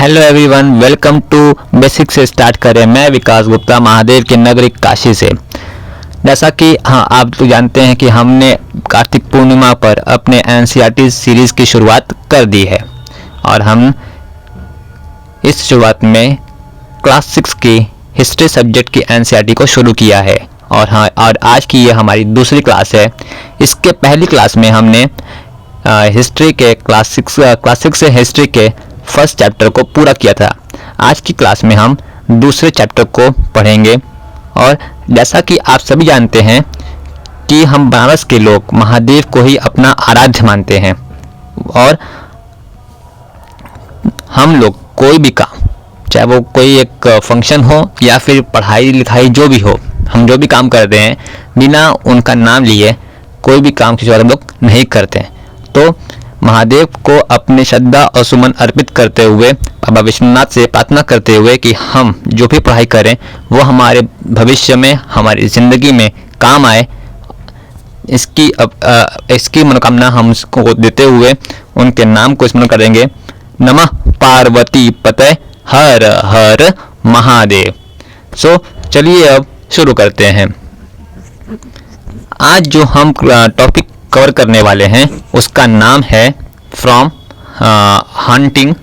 Hello everyone, welcome to basic से start करें। मैं विकास गुप्ता महादेव की नगरी काशी से। जैसा कि आप तो जानते हैं कि हमने कार्तिक पूर्णिमा पर अपने एनसीईआरटी सीरीज़ की शुरुआत कर दी है और हम इस शुरुआत में क्लास 6 की हिस्ट्री सब्जेक्ट की एनसीईआरटी को शुरू किया है और आज की ये हमारी दूसरी क्लास है। इसके पहली क्लास में हमने हिस्ट्री के क्लास 6 से हिस्ट्री के फर्स्ट चैप्टर को पूरा किया था। आज की क्लास में हम दूसरे चैप्टर को पढ़ेंगे और जैसा कि आप सभी जानते हैं कि हम बनारस के लोग महादेव को ही अपना आराध्य मानते हैं और हम लोग कोई भी काम, चाहे वो कोई एक फंक्शन हो या फिर पढ़ाई लिखाई जो भी हो, हम जो भी काम करते हैं बिना उनका नाम लिए कोई भी काम की शुरुआत हम लोग नहीं करते। तो महादेव को अपने श्रद्धा और सुमन अर्पित करते हुए, बाबा विश्वनाथ से प्रार्थना करते हुए कि हम जो भी पढ़ाई करें वो हमारे भविष्य में, हमारी ज़िंदगी में काम आए, इसकी मनोकामना हम उसको देते हुए उनके नाम को स्मरण करेंगे। नमः पार्वती पते हर हर महादेव। चलिए अब शुरू करते हैं। आज जो हम टॉपिक कवर करने वाले हैं उसका नाम है from hunting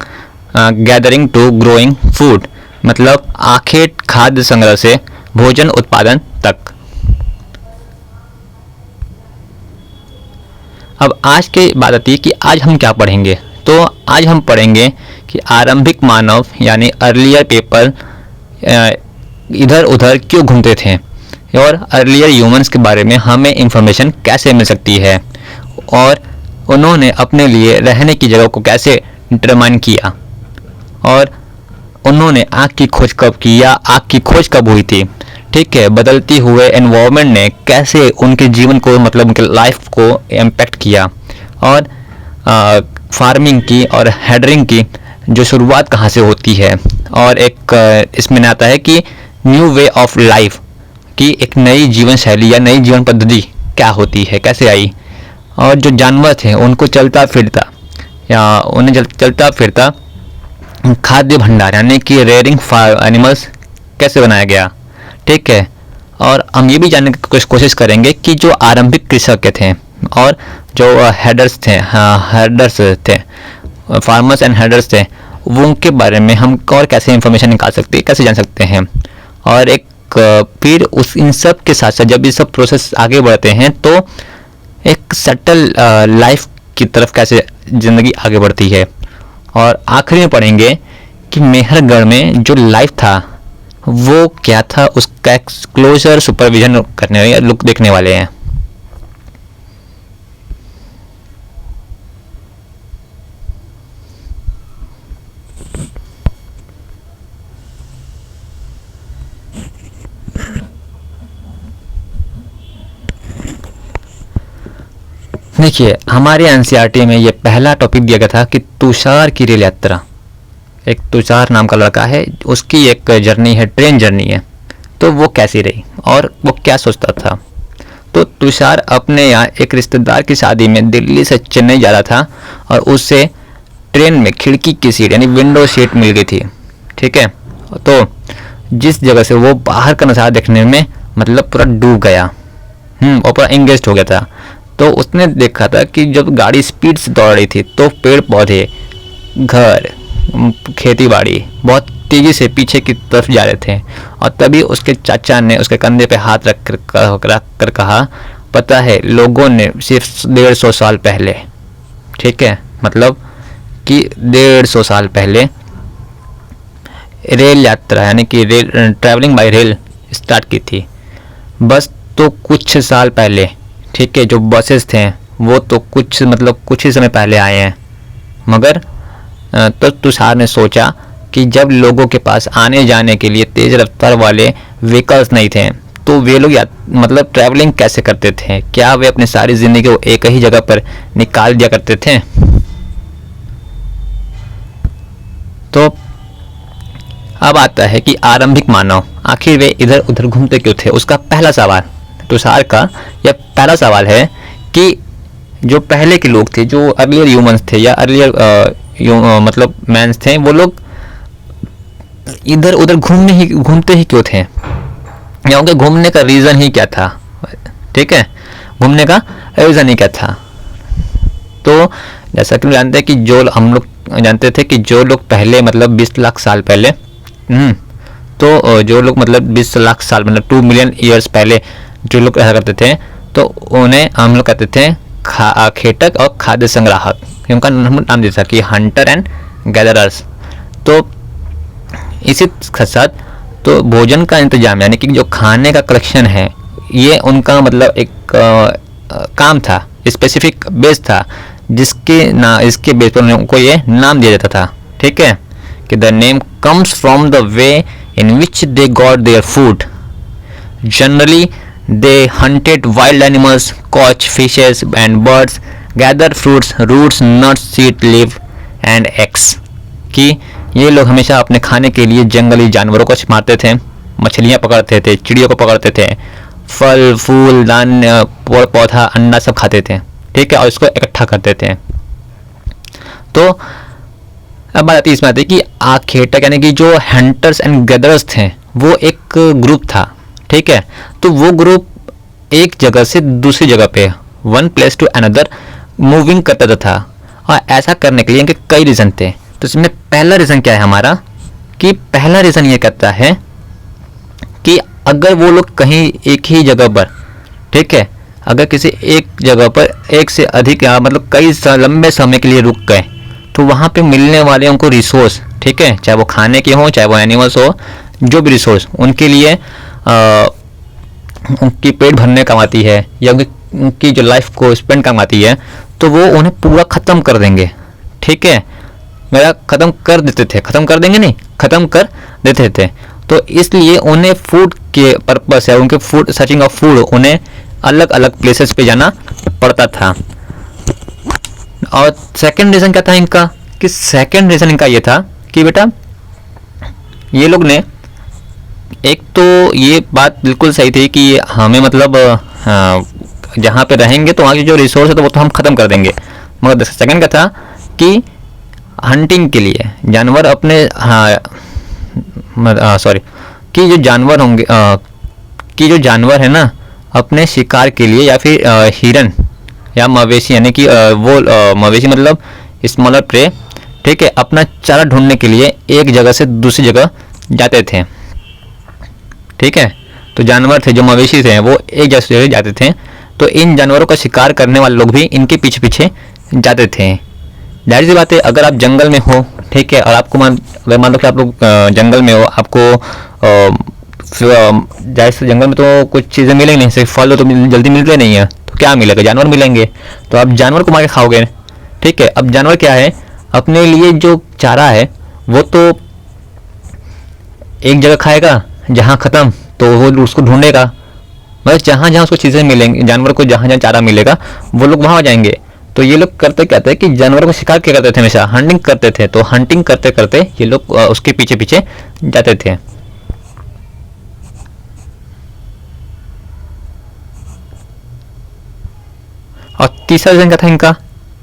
gathering to growing food, मतलब आखेट खाद्य संग्रह से भोजन उत्पादन तक। अब आज की बात आती है कि आज हम क्या पढ़ेंगे। तो आज हम पढ़ेंगे कि आरंभिक मानव यानी अर्लियर पीपल इधर उधर क्यों घूमते थे और अर्लियर ह्यूमंस के बारे में हमें इंफॉर्मेशन कैसे मिल सकती है और उन्होंने अपने लिए रहने की जगह को कैसे डिटरमाइन किया और उन्होंने आग की खोज कब की या आग की खोज कब हुई थी। ठीक है, बदलती हुए एनवायरनमेंट ने कैसे उनके जीवन को, मतलब उनके लाइफ को इम्पैक्ट किया और फार्मिंग की और हेडरिंग की जो शुरुआत कहाँ से होती है और एक इसमें आता है कि न्यू वे ऑफ लाइफ की एक नई जीवन शैली या नई जीवन पद्धति क्या होती है, कैसे आई, और जो जानवर थे उनको चलता फिरता खाद्य भंडार यानी कि रेयरिंग एनिमल्स कैसे बनाया गया। ठीक है, और हम ये भी जानने की कोशिश करेंगे कि जो आरंभिक कृषक थे और जो हेडर्स थे फार्मर्स एंड हेडर्स थे, वो उनके बारे में हम और कैसे इंफॉर्मेशन निकाल सकते हैं, कैसे जान सकते हैं। और एक फिर इन सब के साथ साथ जब ये सब प्रोसेस आगे बढ़ते हैं तो एक सटल लाइफ की तरफ कैसे ज़िंदगी आगे बढ़ती है। और आखिरी में पढ़ेंगे कि मेहरगढ़ में जो लाइफ था वो क्या था, उसका एक्सक्लोजर सुपरविजन करने या लुक देखने वाले हैं। देखिए, हमारे एनसीईआरटी में ये पहला टॉपिक दिया गया था कि तुषार की रेल यात्रा। एक तुषार नाम का लड़का है, उसकी एक जर्नी है, ट्रेन जर्नी है। तो वो कैसी रही और वो क्या सोचता था। तो तुषार अपने यहाँ एक रिश्तेदार की शादी में दिल्ली से चेन्नई जा रहा था और उससे ट्रेन में खिड़की की सीट यानी विंडो सीट मिल गई थी। ठीक है, तो जिस जगह से वो बाहर का नज़ारा देखने में मतलब पूरा डूब गया, और पूरा इंगेज हो गया था। तो उसने देखा था कि जब गाड़ी स्पीड से दौड़ रही थी तो पेड़ पौधे, घर, खेती बाड़ी बहुत तेज़ी से पीछे की तरफ जा रहे थे। और तभी उसके चाचा ने उसके कंधे पे हाथ रख कर कहा, पता है लोगों ने सिर्फ 150 साल पहले, ठीक है, मतलब कि 150 साल पहले रेल यात्रा यानी कि rail travelling by rail start की थी। बस तो कुछ साल पहले, ठीक है, जो बसेस थे वो तो कुछ ही समय पहले आए हैं। मगर तो तुषार ने सोचा कि जब लोगों के पास आने जाने के लिए तेज़ रफ्तार वाले व्हीकल्स नहीं थे तो वे लोग ट्रैवलिंग कैसे करते थे, क्या वे अपनी सारी ज़िंदगी को एक ही जगह पर निकाल दिया करते थे। तो अब आता है कि आरंभिक मानव आखिर वे इधर उधर घूमते क्यों थे। उसका पहला सवाल, तुषार का यह पहला सवाल है कि जो पहले के लोग थे, जो अर्लियर ह्यूमंस थे या अर्लियर मैंस थे, वो लोग इधर उधर घूमते ही क्यों थे, या उनके घूमने का रीज़न ही क्या था, ठीक है, घूमने का रीज़न ही क्या था। तो जैसा कि जानते हैं कि हम लोग जानते थे कि जो लोग पहले मतलब 20 लाख साल पहले तो जो लोग मतलब 20 लाख साल मतलब 2 मिलियन ईयर्स पहले जो लोग ऐसा करते थे, तो उन्हें हम लोग कहते थे खेटक और खाद्य संग्राहक। उनका नाम दिया था कि हंटर एंड गैदरर्स। तो इसी के साथ तो भोजन का इंतजाम यानी कि जो खाने का कलेक्शन है, ये उनका मतलब एक काम था, स्पेसिफिक बेस था, इसके बेस पर उनको ये नाम दिया जाता था, ठीक है, कि the name comes from the way in which they got their food. Generally they hunted wild animals, caught fishes and birds, gather fruits, roots, nuts, seed, leave and eggs. कि ये लोग हमेशा अपने खाने के लिए जंगली जानवरों को मारते थे, मछलियाँ पकड़ते थे, चिड़ियों को पकड़ते थे, फल फूल धान्य पौधा अंडा सब खाते थे, ठीक है, और इसको इकट्ठा करते थे। तो अब बात आती है इसमें आती है कि खेटक यानी कि जो हंटर्स एंड गैदरर्स थे वो एक ग्रुप था, ठीक है। तो वो ग्रुप एक जगह से दूसरी जगह पे one place to another moving करता था, और ऐसा करने के लिए इनके कई रीज़न थे। तो इसमें पहला रीज़न क्या है हमारा, कि पहला रीज़न ये कहता है कि अगर वो लोग कहीं एक ही जगह पर, ठीक है, अगर किसी एक जगह पर एक से अधिक मतलब कई लंबे समय के लिए रुक गए, तो वहाँ पे मिलने वाले उनको रिसोर्स, ठीक है, चाहे वो खाने के हों, चाहे वो एनिमल्स हो, जो भी रिसोर्स उनके लिए उनकी पेट भरने काम आती है या उनकी जो लाइफ को स्पेंड काम आती है, तो वो उन्हें पूरा ख़त्म कर देंगे, ठीक है, मेरा ख़त्म कर देते थे, ख़त्म कर देंगे नहीं, ख़त्म कर देते थे। तो इसलिए उन्हें फूड के पर्पस है, उनके फूड सर्चिंग ऑफ फूड उन्हें अलग अलग प्लेसेस पे जाना पड़ता था। और सेकंड रीज़न क्या था इनका, कि सेकंड रीज़न इनका ये था कि बेटा ये लोग ने, एक तो ये बात बिल्कुल सही थी कि हमें मतलब जहाँ पे रहेंगे तो वहाँ की जो रिसोर्स है तो वो तो हम ख़त्म कर देंगे, मगर सेकंड क्या था कि हंटिंग के लिए जानवर अपने कि जो जानवर होंगे कि जो जानवर है ना अपने शिकार के लिए, या फिर हिरन या मवेशी यानी कि वो मवेशी मतलब स्मॉलर प्रे, ठीक है, अपना चारा ढूंढने के लिए एक जगह से दूसरी जगह जाते थे, ठीक है। तो जानवर थे जो मवेशी थे वो एक जगह से जाते थे, तो इन जानवरों का शिकार करने वाले लोग भी इनके पीछे पीछे जाते थे। जाहिर सी बात है, अगर आप जंगल में हो, ठीक है, और आपको अगर मान लो कि आप लोग जंगल में हो, आपको जाहिर से जंगल में तो कुछ चीज़ें मिलेंगी नहीं, सिर्फ फल तो जल्दी मिलते नहीं है, तो क्या मिलेगा, जानवर मिलेंगे, तो आप जानवर को मार के खाओगे, ठीक है। अब जानवर क्या है, अपने लिए जो चारा है वो तो एक जगह खाएगा, जहाँ ख़त्म तो वो उसको ढूंढेगा, मतलब जहाँ जहाँ उसको चीज़ें मिलेंगी, जानवर को जहाँ जहाँ चारा मिलेगा वो लोग वहाँ जाएंगे। तो ये लोग करते क्या थे कि जानवरों को शिकार क्या करते थे, हमेशा हंटिंग करते थे। तो हंटिंग करते करते ये लोग उसके पीछे पीछे जाते थे। और तीसरा रीज़न क्या था इनका,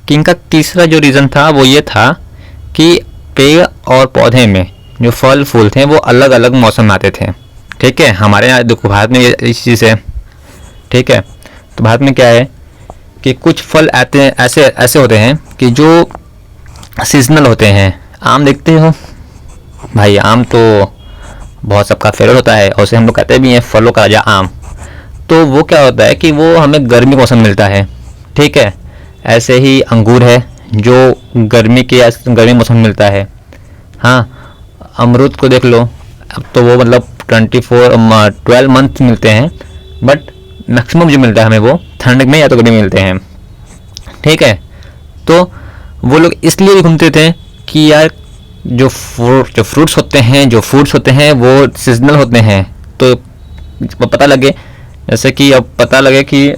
कि इनका तीसरा जो रीज़न था वो ये था कि पेड़ और पौधे में जो फल फूल थे वो अलग अलग मौसम में आते थे, ठीक है। हमारे यहाँ देखो भारत में ये इस चीज़ है, ठीक है। तो भारत में क्या है कि कुछ फल आते हैं ऐसे होते हैं कि जो सीजनल होते हैं। आम देखते हो भाई, आम तो बहुत सबका फेवरेट होता है और उसे हम लोग कहते भी हैं फलों का राजा आम। तो वो क्या होता है कि वो हमें गर्मी मौसम मिलता है, ठीक है। ऐसे ही अंगूर है जो गर्मी मौसम मिलता है। हाँ, अमरूद को देख लो, अब तो वो मतलब 12 मंथ मिलते हैं, बट मैक्सिमम जो मिलता है हमें वो ठंड में या तो गर्मी में मिलते हैं, ठीक है। तो वो लोग इसलिए भी घूमते थे कि यार जो फ्रूट्स होते हैं, जो फूड्स होते हैं वो सीजनल होते हैं। तो पता लगे, जैसे कि अब पता लगे कि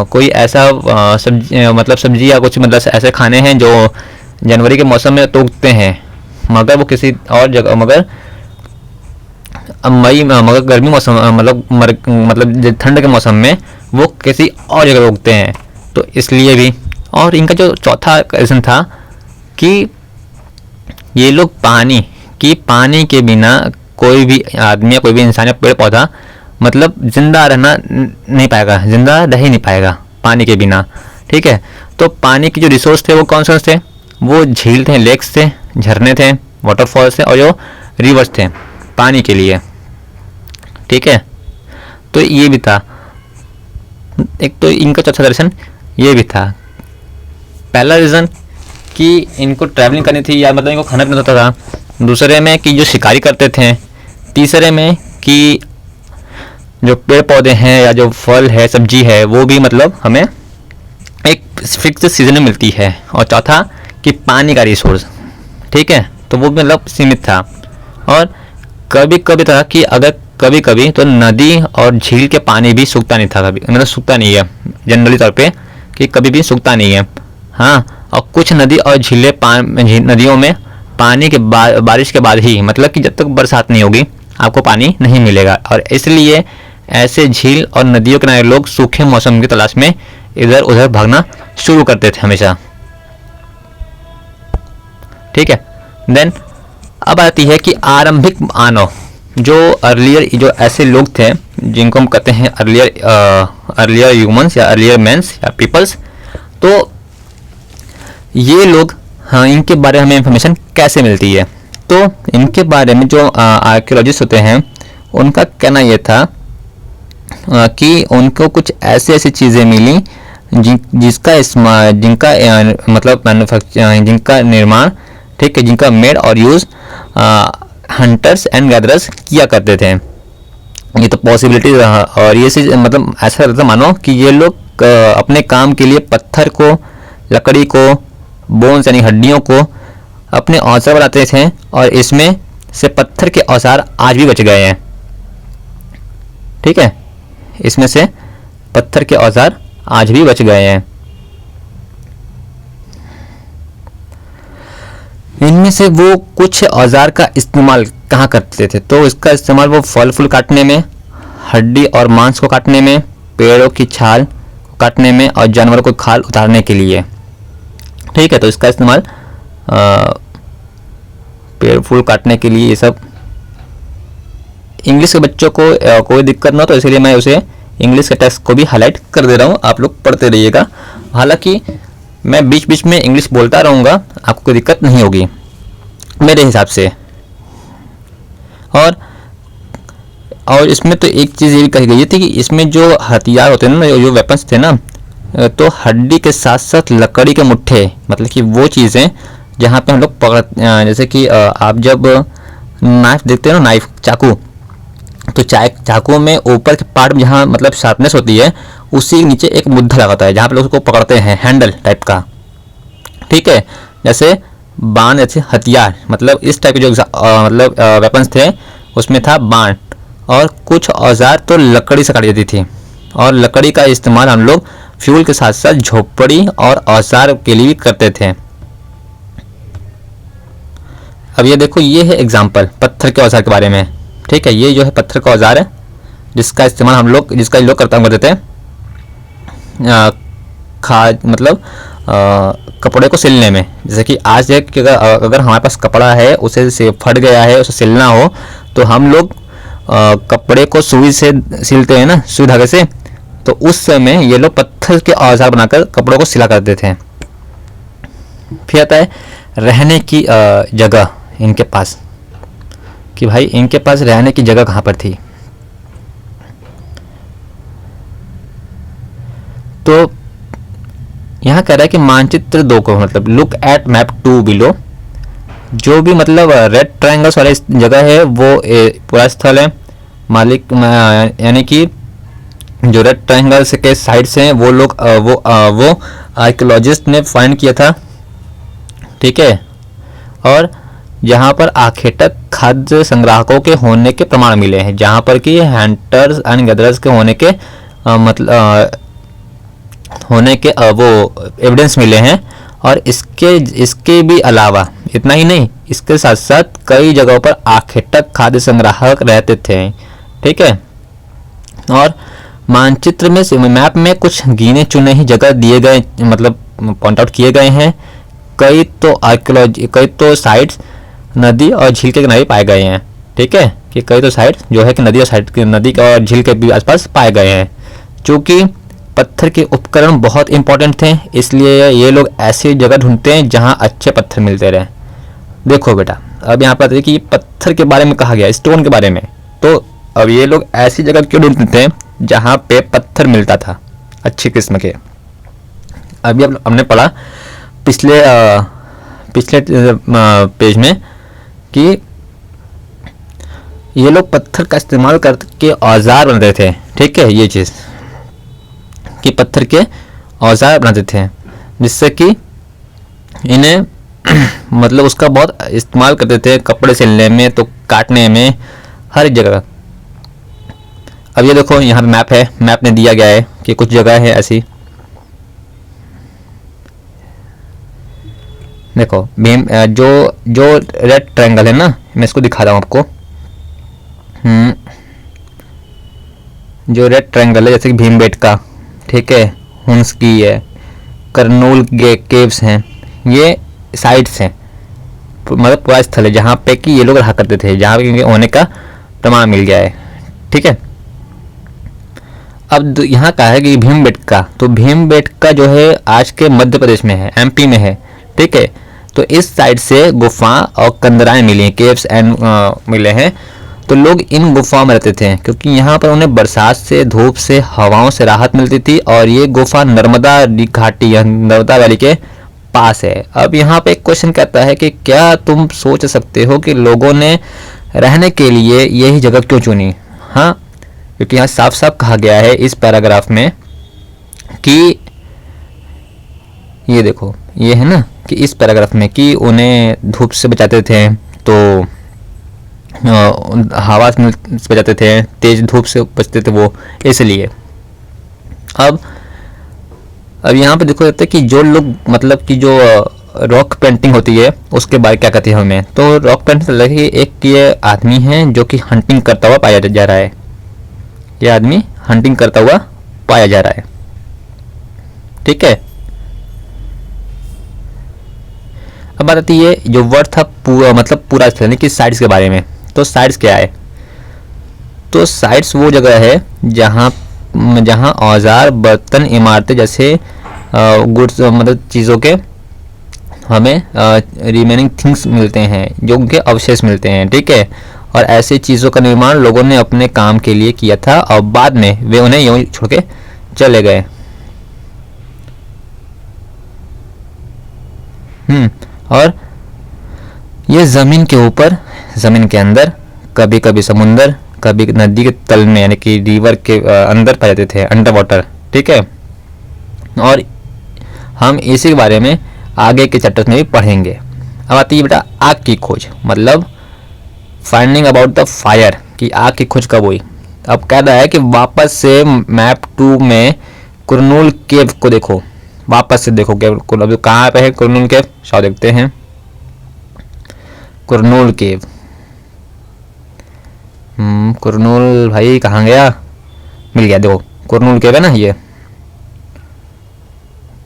कोई ऐसा सब्जी या कुछ मतलब ऐसे खाने हैं जो जनवरी के मौसम में तो उगते हैं, मगर वो किसी और जगह मगर गर्मी मौसम मतलब ठंड के मौसम में वो किसी और जगह उगते हैं। तो इसलिए भी। और इनका जो चौथा रीज़न था कि ये लोग पानी कि पानी के बिना कोई भी आदमी या कोई भी इंसान या पेड़ पौधा मतलब जिंदा रहना नहीं पाएगा, जिंदा रह ही नहीं पाएगा पानी के बिना। ठीक है, तो पानी के जो रिसोर्स थे वो कौन से थे? वो झील थे, लेक्स थे, झरने थे, वाटरफॉल्स थे और जो रिवर्स थे पानी के लिए। ठीक है, तो ये भी था एक, तो इनका चौथा दर्शन ये भी था। पहला रीज़न कि इनको ट्रैवलिंग करनी थी या मतलब इनको खाना पीना होता था। दूसरे में कि जो शिकारी करते थे। तीसरे में कि जो पेड़ पौधे हैं या जो फल है, सब्जी है, वो भी मतलब हमें एक फिक्स सीजन में मिलती है। और चौथा कि पानी का रिसोर्स। ठीक है, तो वो भी मतलब सीमित था। और कभी कभी था कि अगर कभी कभी तो नदी और झील के पानी भी सूखता नहीं था, कभी मतलब सूखता नहीं है जनरली तौर पे कि कभी भी सूखता नहीं है। हाँ, और कुछ नदी और झीलें नदियों में पानी के बारिश के बाद ही मतलब कि जब तक बरसात नहीं होगी आपको पानी नहीं मिलेगा। और इसलिए ऐसे झील और नदियों के किनारे लोग सूखे मौसम की तलाश में इधर उधर भागना शुरू करते थे हमेशा। ठीक है, देन अब आती है कि आरंभिक मानव जो अर्लियर, जो ऐसे लोग थे जिनको हम कहते हैं अर्लियर ह्यूमंस या अर्लियर मैंस या पीपल्स। तो ये लोग, हाँ, इनके बारे में हमें इंफॉर्मेशन कैसे मिलती है? तो इनके बारे में जो आर्कियोलॉजिस्ट होते हैं उनका कहना यह था कि उनको कुछ ऐसी ऐसी चीज़ें मिली जिनका मतलब मैन्युफैक्चर, जिनका निर्माण, ठीक है, जिनका मेड और यूज़ हंटर्स एंड गैदरर्स किया करते थे। ये तो पॉसिबिलिटी रहा। और ये चीज़ मतलब ऐसा रहता मानो कि ये लोग अपने काम के लिए पत्थर को, लकड़ी को, बोन्स यानी हड्डियों को अपने औजार बनाते थे। और इसमें से पत्थर के औजार आज भी बच गए हैं। ठीक है, इसमें से पत्थर के औजार आज भी बच गए हैं। इनमें से वो कुछ औजार का इस्तेमाल कहाँ करते थे? तो इसका इस्तेमाल वो फल फूल काटने में, हड्डी और मांस को काटने में, पेड़ों की छाल को काटने में और जानवरों को खाल उतारने के लिए। ठीक है, तो इसका इस्तेमाल पेड़ फूल काटने के लिए। ये सब इंग्लिश के बच्चों को कोई दिक्कत ना हो तो इसलिए मैं उसे इंग्लिश के टेक्स्ट को भी हाईलाइट कर दे रहा हूँ, आप लोग पढ़ते रहिएगा। हालांकि मैं बीच बीच में इंग्लिश बोलता रहूँगा, आपको कोई दिक्कत नहीं होगी मेरे हिसाब से। और इसमें तो एक चीज़ ये भी कही गई थी कि इसमें जो हथियार होते हैं ना, जो वेपन्स थे ना, तो हड्डी के साथ साथ लकड़ी के मुट्ठे, मतलब कि वो चीज़ें जहाँ पे हम लोग पकड़, जैसे कि आप जब नाइफ देखते हो ना, नाइफ, चाकू, तो चाकू में ऊपर के पार्ट में जहाँ मतलब शार्पनेस होती है उसी नीचे एक मुद्दा लगा होता है जहाँ पे लोग उसको पकड़ते हैं, हैंडल टाइप का। ठीक है, जैसे बाण, जैसे हथियार, मतलब इस टाइप के जो मतलब वेपन्स थे उसमें था बाण। और कुछ औजार तो लकड़ी से काटी जाती थी। और लकड़ी का इस्तेमाल हम लोग फ्यूल के साथ साथ झोपड़ी और औजार के लिए भी करते थे। अब ये देखो, ये है एग्जाम्पल पत्थर के औजार के बारे में। ठीक है, ये जो है पत्थर का औजार है जिसका इस्तेमाल हम लोग, जिसका लोग करते थे मतलब कपड़े को सिलने में। जैसे कि आज है कि अगर हमारे पास कपड़ा है, उसे से फट गया है, उसे सिलना हो तो हम लोग कपड़े को सुई से सिलते हैं ना, सुई धागे से। तो उस समय ये लोग पत्थर के औजार बनाकर कपड़ों को सिला करते थे। फिर आता है रहने की जगह इनके पास, कि भाई इनके पास रहने की जगह कहाँ पर थी। तो यहाँ कह रहा है कि मानचित्र 2 को, मतलब लुक एट मैप 2 बिलो, जो भी मतलब रेड ट्रायंगल्स वाले जगह है वो पूरा स्थल है। मालिक यानी कि जो रेड ट्रायंगल्स के साइड्स हैं वो लोग वो आर्कियोलॉजिस्ट ने फाइंड किया था। ठीक है, और जहाँ पर आखेटक खाद्य संग्राहकों के होने के प्रमाण मिले हैं, जहाँ पर कि हंटर्स एंड गैदरर्स के होने के वो एविडेंस मिले हैं। और इसके भी अलावा इतना ही नहीं, इसके साथ साथ कई जगहों पर आखेटक खाद्य संग्राहक रहते थे। ठीक है, और मानचित्र में से मैप में कुछ गिने चुने ही जगह दिए गए, मतलब पॉइंट आउट किए गए हैं। कई तो साइट्स नदी और झील के किनारे पाए गए हैं। ठीक है, कि कई तो साइट जो है कि नदी और साइड नदी और झील के भी आसपास पाए गए हैं। चूँकि पत्थर के उपकरण बहुत इंपॉर्टेंट थे, इसलिए ये लोग ऐसी जगह ढूंढते हैं जहाँ अच्छे पत्थर मिलते रहे। देखो बेटा, अब यहाँ पर देखिए कि पत्थर के बारे में कहा गया, स्टोन के बारे में। तो अब ये लोग ऐसी जगह क्यों ढूंढते थे जहाँ पे पत्थर मिलता था अच्छी किस्म के। अभी अब हमने पढ़ा पिछले पेज में कि ये लोग पत्थर का इस्तेमाल करके औजार बनाते थे। ठीक है, ये चीज़ कि पत्थर के औजार बनाते थे जिससे कि इन्हें मतलब उसका बहुत इस्तेमाल करते थे, कपड़े सिलने में तो काटने में, हर जगह। अब ये देखो यहाँ पे मैप है, मैप में दिया गया है कि कुछ जगह है ऐसी। देखो भीम जो जो रेड ट्रायंगल है ना, मैं इसको दिखा रहा हूँ आपको। जो रेड ट्रायंगल है जैसे कि भीमबेटका, ठीक है, हुंस की है, करनूल केव्स हैं, ये साइट्स हैं, मतलब पूरा स्थल है जहाँ पे कि ये लोग रहा करते थे, जहाँ पे होने का प्रमाण मिल गया है। ठीक है, अब यहाँ का है कि भीमबेटका, तो भीमबेटका जो है आज के मध्य प्रदेश में है, एमपी में है। ठीक है, तो इस साइड से गुफा और कंदराएं मिली हैं, केव्स एंड मिले हैं। तो लोग इन गुफाओं में रहते थे क्योंकि यहाँ पर उन्हें बरसात से, धूप से, हवाओं से राहत मिलती थी। और ये गुफा नर्मदा घाटी या नर्मदा वैली के पास है। अब यहाँ पे एक क्वेश्चन कहता है कि क्या तुम सोच सकते हो कि लोगों ने रहने के लिए यही जगह क्यों चुनी? हाँ, क्योंकि यहाँ साफ साफ कहा गया है इस पैराग्राफ में कि ये देखो, ये है ना कि इस पैराग्राफ में कि उन्हें धूप से बचाते थे, तो हवा से बचाते थे, तेज धूप से बचते थे वो, इसलिए। अब यहाँ पे देखो जाता है कि जो लोग मतलब कि जो रॉक पेंटिंग होती है उसके बारे क्या कहते हैं हमें। तो रॉक पेंटिंग लगे एक ये आदमी है जो कि हंटिंग करता हुआ पाया जा रहा है। ये आदमी हंटिंग करता हुआ पाया जा रहा है। ठीक है, अब बात आती है जो वर्ड था पूरा, मतलब पूरा यानी कि साइड्स के बारे में। तो साइड्स क्या है? तो साइड्स वो जगह है जहाँ औजार, बर्तन, इमारतें जैसे गुड्स मतलब चीज़ों के हमें रिमेनिंग थिंग्स मिलते हैं, जो उनके अवशेष मिलते हैं। ठीक है, और ऐसे चीज़ों का निर्माण लोगों ने अपने काम के लिए किया था और बाद में वे उन्हें यूं छोड़ के चले गए। और ये ज़मीन के ऊपर, ज़मीन के अंदर, कभी कभी समुंदर, कभी नदी के तल में यानी कि रिवर के अंदर पाए जाते थे, अंडर वाटर। ठीक है, और हम इसी के बारे में आगे के चैप्टर्स में भी पढ़ेंगे। अब आती है बेटा आग की खोज, मतलब फाइंडिंग अबाउट द फायर, कि आग की खोज कब हुई। अब कह रहा है कि वापस से मैप 2 में कुरनूल केव को देखो, वापस से देखो केव को। अभी कहाँ पे है कुरनूल केव, शायद देखते हैं। कुरनूल केव, कुरनूल भाई कहाँ गया? मिल गया, देखो कुरनूल केव है ना, ये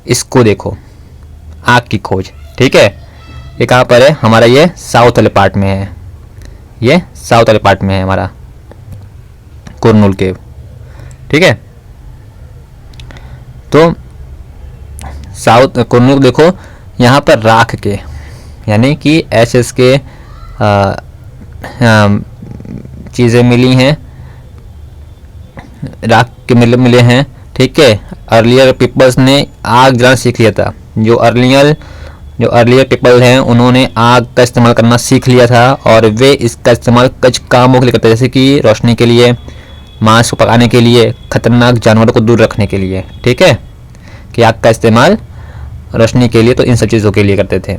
इसको देखो, आग की खोज। ठीक है, ये कहाँ पर है हमारा? ये साउथ वाले पार्ट में है, ये साउथ वाले पार्ट में है हमारा कुरनूल केव। ठीक है, तो साउथ कुरनूल देखो, यहाँ पर राख के यानी कि एशेस के चीज़ें मिली हैं, राख के मिले हैं। ठीक है, अर्लियर पीपल्स ने आग जलाना सीख लिया था। जो अर्लियर पीपल हैं उन्होंने आग का इस्तेमाल करना सीख लिया था और वे इसका इस्तेमाल कुछ कामों के लिए करते हैं, जैसे कि रोशनी के लिए, मांस को पकाने के लिए, खतरनाक जानवरों को दूर रखने के लिए। ठीक है, कि आग का इस्तेमाल रोशनी के लिए, तो इन सब चीज़ों के लिए करते थे।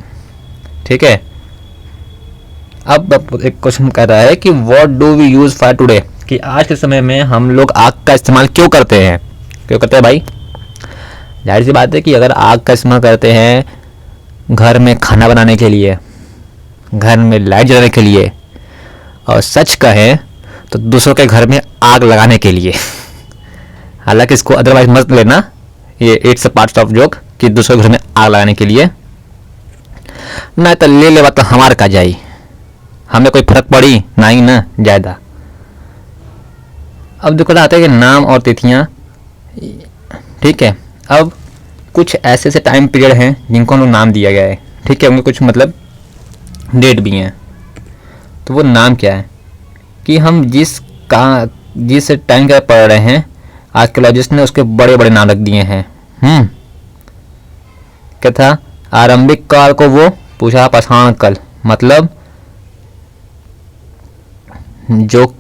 ठीक है, अब एक क्वेश्चन कर रहा है कि what do we use fire today, कि आज के समय में हम लोग आग का इस्तेमाल क्यों करते हैं? क्यों करते हैं भाई? जाहिर सी बात है कि अगर आग का इस्तेमाल करते हैं घर में खाना बनाने के लिए, घर में लाइट जलाने के लिए, और सच कहें तो दूसरों के घर में आग लगाने के लिए। हालांकि इसको अदरवाइज मत लेना, ये it's a part of joke कि दूसरों के घर में आग लगाने के लिए, ना तो ले लेवा तो हमार का जाई। हमें कोई फर्क पड़ी ना ही ना ज़्यादा। अब देखो आते हैं कि नाम और तिथियाँ, ठीक है। अब कुछ ऐसे ऐसे टाइम पीरियड हैं जिनको हम लोग नाम दिया गया है, ठीक है, उनके कुछ मतलब डेट भी हैं। तो वो नाम क्या है कि हम जिस टाइम का पढ़ रहे हैं, आर्कियोलॉजिस्ट ने उसके बड़े बड़े नाम रख दिए हैं। क्या था? आरंभिक काल को वो पूछा पाषाण काल, मतलब जो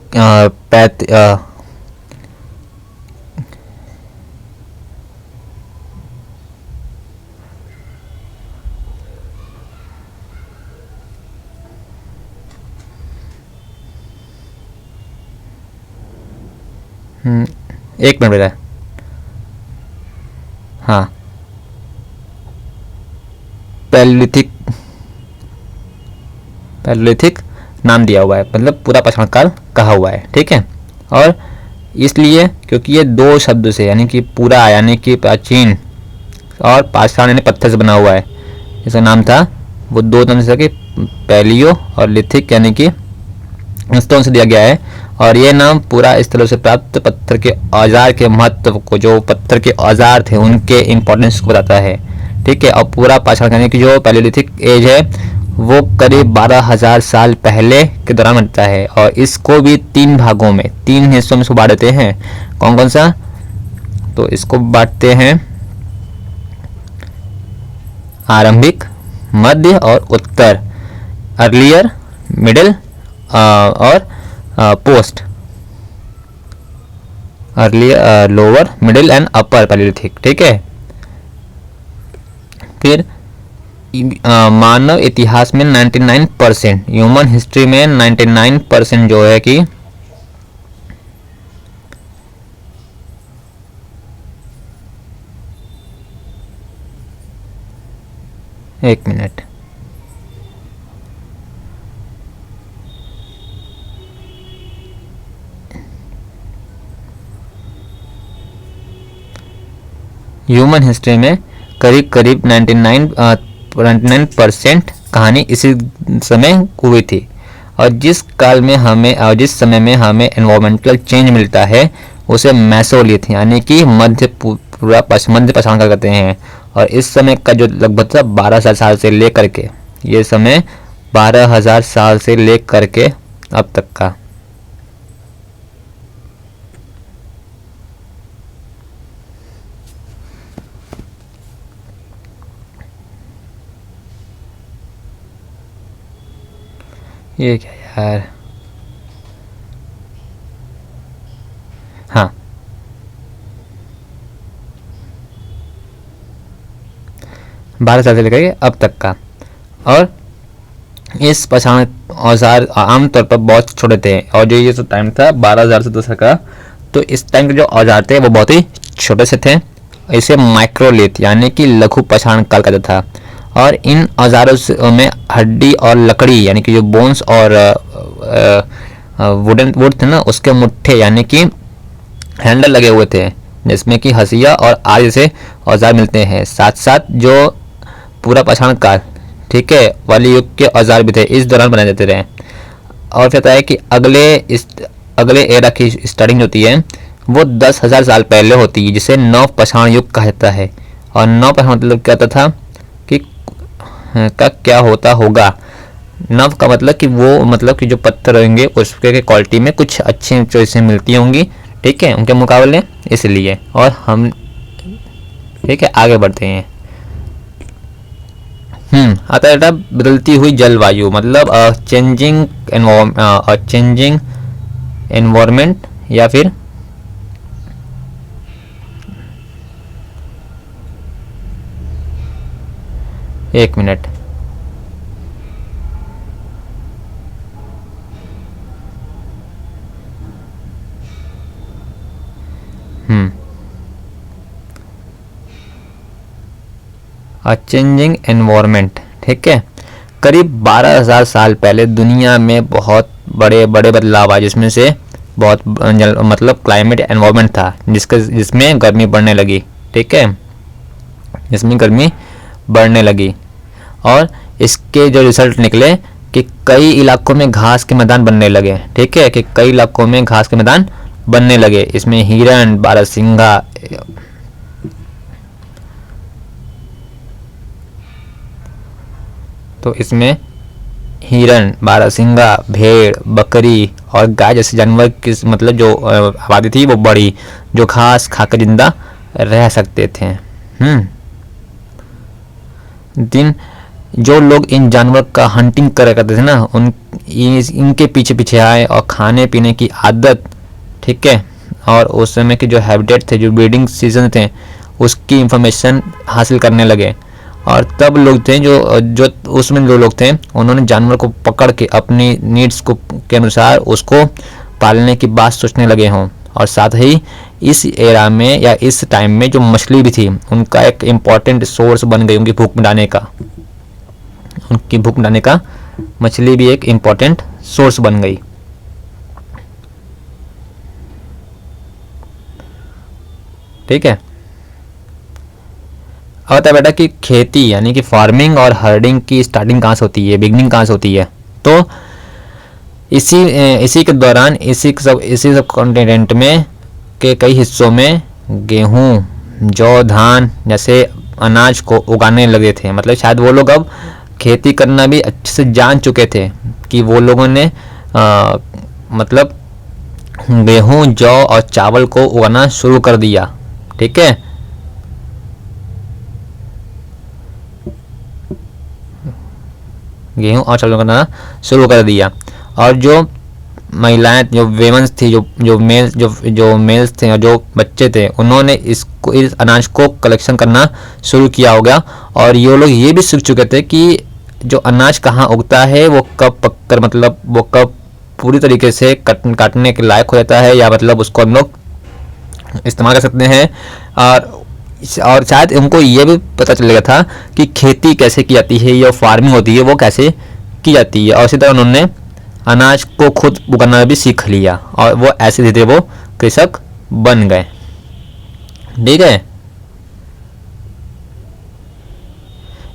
एक मिनट मेरा, हाँ, पैलियोलिथिक नाम दिया हुआ है, मतलब पूरा पाषाण काल कहा हुआ है, ठीक है। और इसलिए क्योंकि ये दो शब्द से, यानी कि पूरा यानी कि प्राचीन और पाषाण यानी पत्थर से बना हुआ है, इसका नाम था वो दो नाम से कि पैलियो और लिथिक यानी कि स्टोन से दिया गया है। और ये नाम पूरा स्थलों से प्राप्त पत्थर के औजार के महत्व को, जो पत्थर के औजार थे उनके इम्पोर्टेंस को बताता है, ठीक है। और पूरा पाषाण यानी कि जो पैलियोलिथिक एज है वो करीब 12,000 साल पहले के दौरान बनता है। और इसको भी तीन भागों में, तीन हिस्सों में इसको बांट देते हैं। कौन कौन सा? तो इसको बांटते हैं आरंभिक, मध्य और उत्तर, अर्लियर, मिडिल और post, earlier, lower, middle and upper Palaeolithic, ठीक है। फिर मानव इतिहास में 99%, ह्यूमन हिस्ट्री में 99% जो है कि एक मिनट, ह्यूमन हिस्ट्री में करीब करीब 99% कहानी इसी समय हुई थी। और जिस काल में हमें, और जिस समय में हमें एनवायरमेंटल चेंज मिलता है उसे मेसोलिथ यानी कि मध्य पाषाण काल कहते हैं। और इस समय का जो लगभग 12,000 साल से लेकर के, ये समय 12,000 साल से लेकर के अब तक का, ये क्या यार, हाँ, बारह साल से लेकर के अब तक का। और इस पाषाण औजार आमतौर पर बहुत छोटे थे। और जो ये टाइम था 12,000 से 2,000 का, तो इस टाइम के जो औजार थे वो बहुत ही छोटे से थे। इसे माइक्रोलिथ यानी कि लघु पाषाण काल कहता था। और इन औजारों में हड्डी और लकड़ी यानी कि जो बोन्स और वुड थे ना, उसके मुट्ठे यानी कि हैंडल लगे हुए थे, जिसमें कि हसिया और आदि से औजार मिलते हैं। साथ साथ जो पूरा पाषाण काल, ठीक है, वाली युग के औजार भी थे, इस दौरान बनाए जाते रहे। और कहता है कि अगले एरा की स्टार्टिंग होती है वो 10,000 साल पहले होती है, जिसे नव पाषाण युग कहा जाता है। और नव पाषाण मतलब क्या होता था कि क्या होता होगा। नव का मतलब कि वो, मतलब कि जो पत्थर होंगे उसके क्वालिटी में कुछ अच्छी चीज़ें मिलती होंगी, ठीक है, उनके मुकाबले, इसलिए। और हम, ठीक है, आगे बढ़ते हैं। आता है बदलती हुई जलवायु, मतलब चेंजिंग एनवायरमेंट, या फिर एक मिनट, चेंजिंग एनवायरमेंट, ठीक है। करीब 12,000 साल पहले दुनिया में बहुत बड़े बड़े बदलाव आए, जिसमें से बहुत मतलब क्लाइमेट एनवायरमेंट था जिसमें गर्मी बढ़ने लगी, ठीक है, जिसमें गर्मी बढ़ने लगी। और इसके जो रिजल्ट निकले कि कई इलाकों में घास के मैदान बनने लगे। ठीक है, कि कई इलाकों में घास के मैदान बनने लगे। इसमें हिरण, बारहसिंगा, तो इसमें हिरण, बारहसिंगा, भेड़, बकरी और गाय जैसे जानवर की मतलब जो आबादी थी वो बड़ी, जो घास खाकर जिंदा रह सकते थे। दिन जो लोग इन जानवर का हंटिंग करा करते थे ना, इनके पीछे पीछे आए और खाने पीने की आदत, ठीक है, और उस समय के जो हैबिटेट थे, जो ब्रीडिंग सीजन थे, उसकी इंफॉर्मेशन हासिल करने लगे। और तब लोग थे जो उसमें जो लोग थे उन्होंने जानवर को पकड़ के अपनी नीड्स को के अनुसार उसको पालने की बात सोचने लगे हों। और साथ ही इस एरा में या इस टाइम में जो मछली भी थी उनका एक इम्पॉर्टेंट सोर्स बन गई, उनकी भूख मिटाने का मछली भी एक इम्पॉर्टेंट सोर्स बन गई। ठीक है, अब बता बेटा कि खेती यानी कि फार्मिंग और हर्डिंग की स्टार्टिंग कहाँ से होती है, बिगनिंग कहाँ से होती है। तो इसी के दौरान इसी सब कॉन्टिनेंट में के कई हिस्सों में गेहूँ, जौ, धान जैसे अनाज को उगाने लगे थे। मतलब शायद वो लोग अब खेती करना भी अच्छे से जान चुके थे कि वो लोगों ने मतलब गेहूँ, जौ और चावल को उगाना शुरू कर दिया। ठीक है, गेहूँ और चावल उगाना शुरू कर दिया। और जो महिलाएं, जो वेमन्स थी, जो मेल्स थे और जो बच्चे थे, उन्होंने इस अनाज को कलेक्शन करना शुरू किया होगा। और ये लोग ये भी सीख चुके थे कि जो अनाज कहाँ उगता है, वो कब पककर मतलब वो कब पूरी तरीके से काटने के लायक हो जाता है, या मतलब उसको हम लोग इस्तेमाल कर सकते हैं। और शायद उनको ये भी पता चलेगा था कि खेती कैसे की जाती है, या फार्मिंग होती है वो कैसे की जाती है। और इसी तरह उन्होंने अनाज को खुद उगाना भी सीख लिया और वो ऐसे धीरे धीरे वो कृषक बन गए। ठीक है,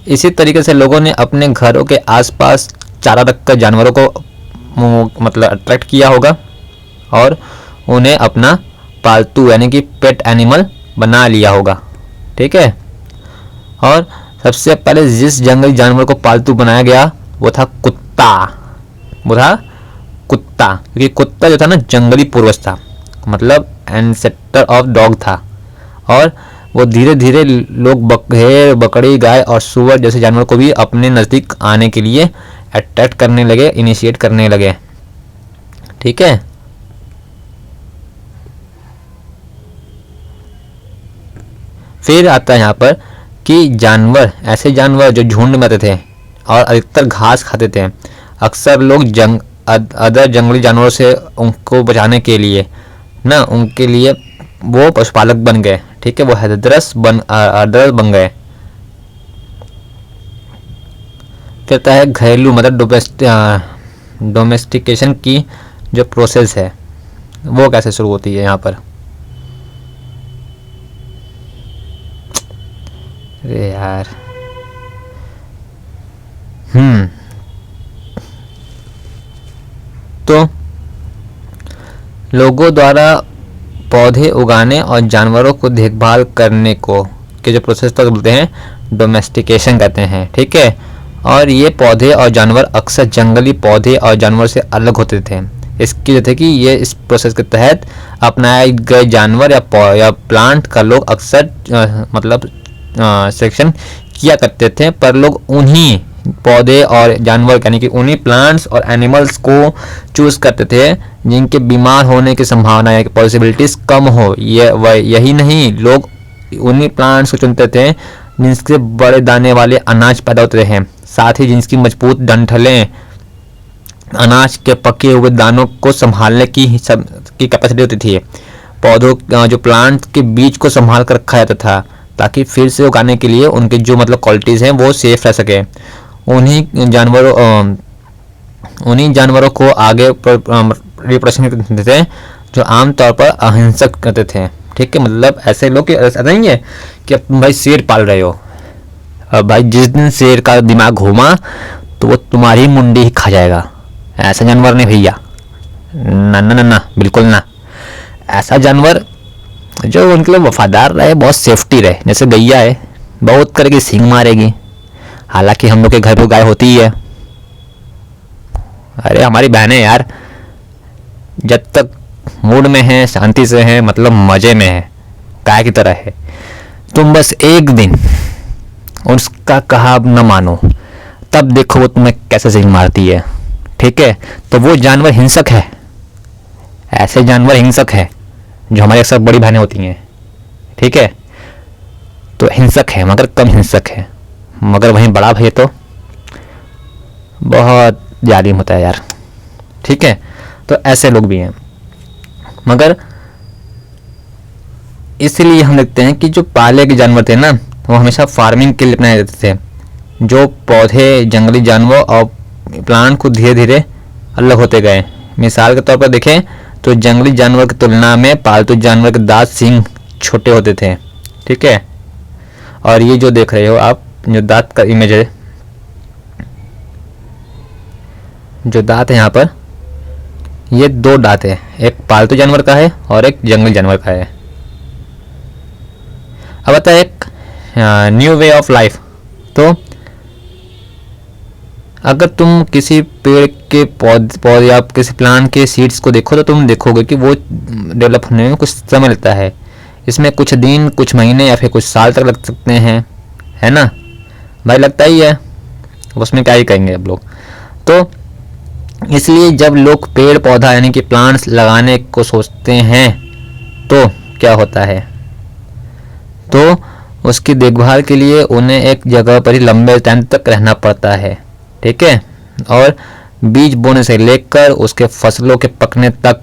इसी तरीके से लोगों ने अपने घरों के आसपास चारा रखकर जानवरों को मतलब अट्रैक्ट किया होगा और उन्हें अपना पालतू यानी कि पेट एनिमल बना लिया होगा। ठीक है, और सबसे पहले जिस जंगली जानवर को पालतू बनाया गया वो था कुत्ता। क्योंकि कुत्ता जो था ना जंगली पूर्वज था, मतलब एंसेस्टर ऑफ डॉग था। और वो धीरे धीरे लोग भेड़, बकरी, गाय और सुअर जैसे जानवर को भी अपने नज़दीक आने के लिए अट्रैक्ट करने लगे, इनिशिएट करने लगे। ठीक है, फिर आता है यहाँ पर कि जानवर, ऐसे जानवर जो झुंड में आते थे और अधिकतर घास खाते थे। अक्सर लोग अदर जंगली जानवरों से उनको बचाने के लिए ना, उनके लिए वो पशुपालक बन गए। ठीक है, वो हर्डर्स बन गए। कहता है घरेलू मतलब डोमेस्टिकेशन की जो प्रोसेस है वो कैसे शुरू होती है यहाँ पर। अरे यार, तो लोगों द्वारा पौधे उगाने और जानवरों को देखभाल करने को के जो प्रोसेस तो बोलते हैं डोमेस्टिकेशन कहते हैं। ठीक है, और ये पौधे और जानवर अक्सर जंगली पौधे और जानवर से अलग होते थे। इसकी वजह कि ये इस प्रोसेस के तहत अपनाए गए जानवर या प्लांट का लोग अक्सर मतलब सिलेक्शन किया करते थे, पर लोग उन्हीं पौधे और जानवर यानी कि उन्हीं प्लांट्स और एनिमल्स को चूज करते थे जिनके बीमार होने की संभावना या पॉसिबिलिटीज कम हो। यही नहीं, लोग उन्हीं प्लांट्स को चुनते थे जिनसे बड़े दाने वाले अनाज पैदा होते हैं, साथ ही जिनकी मजबूत डंठलें अनाज के पके हुए दानों को संभालने की कैपेसिटी होती थी। पौधों जो प्लांट के बीज को संभाल कर रखा जाता था ताकि फिर से उगाने के लिए उनके जो मतलब क्वालिटीज़ हैं वो सेफ रह सके। उन्हीं जानवरों को आगे रिप्रोडक्शन करते थे जो आमतौर पर अहिंसक करते थे। ठीक है, मतलब ऐसे लोग ऐसा नहीं है कि भाई शेर पाल रहे हो, भाई जिस दिन शेर का दिमाग घूमा तो वो तुम्हारी मुंडी ही खा जाएगा। ऐसा जानवर नहीं भैया, ना ना ना ना, बिल्कुल ना। ऐसा जानवर जो उनके लिए वफादार रहे, बहुत सेफ्टी रहे, जैसे गैया है, बहुत करके सींग मारेगी। हालांकि हम लोग के घर पर गाय होती ही है। अरे हमारी बहनें यार, जब तक मूड में है, शांति से है, मतलब मजे में है, गाय की तरह है। तुम बस एक दिन उसका कहा न मानो, तब देखो वो तुम्हें कैसे सींग मारती है। ठीक है, तो वो जानवर हिंसक है। ऐसे जानवर हिंसक है जो हमारी अक्सर बड़ी बहनें होती हैं। ठीक है, तो हिंसक है मगर कम हिंसक है। मगर वहीं बड़ा भाई तो बहुत जालिम होता है यार। ठीक है, तो ऐसे लोग भी हैं। मगर इसलिए हम देखते हैं कि जो पाले के जानवर थे ना, वो हमेशा फार्मिंग के लिए अपनाए जाते थे। जो पौधे, जंगली जानवर और प्लांट को धीरे धीरे अलग होते गए। मिसाल के तौर पर देखें तो जंगली जानवर की तुलना में पालतू जानवर के दांत, सींग छोटे होते थे। ठीक है, और ये जो देख रहे हो आप, जो दांत का इमेज है, जो दांत है यहाँ पर, ये दो दांत है, एक पालतू जानवर का है और एक जंगली जानवर का है। अब आता है एक न्यू वे ऑफ लाइफ। तो अगर तुम किसी पेड़ के पौधे या किसी प्लांट के सीड्स को देखो तो तुम देखोगे कि वो डेवलप होने में कुछ समय लगता है। इसमें कुछ दिन, कुछ महीने या फिर कुछ साल तक लग सकते हैं, है ना भाई? लगता ही है, उसमें क्या ही कहेंगे अब लोग। तो इसलिए जब लोग पेड़ पौधा यानी कि प्लांट्स लगाने को सोचते हैं तो क्या होता है, तो उसकी देखभाल के लिए उन्हें एक जगह पर ही लंबे टाइम तक रहना पड़ता है। ठीक है, और बीज बोने से लेकर उसके फसलों के पकने तक,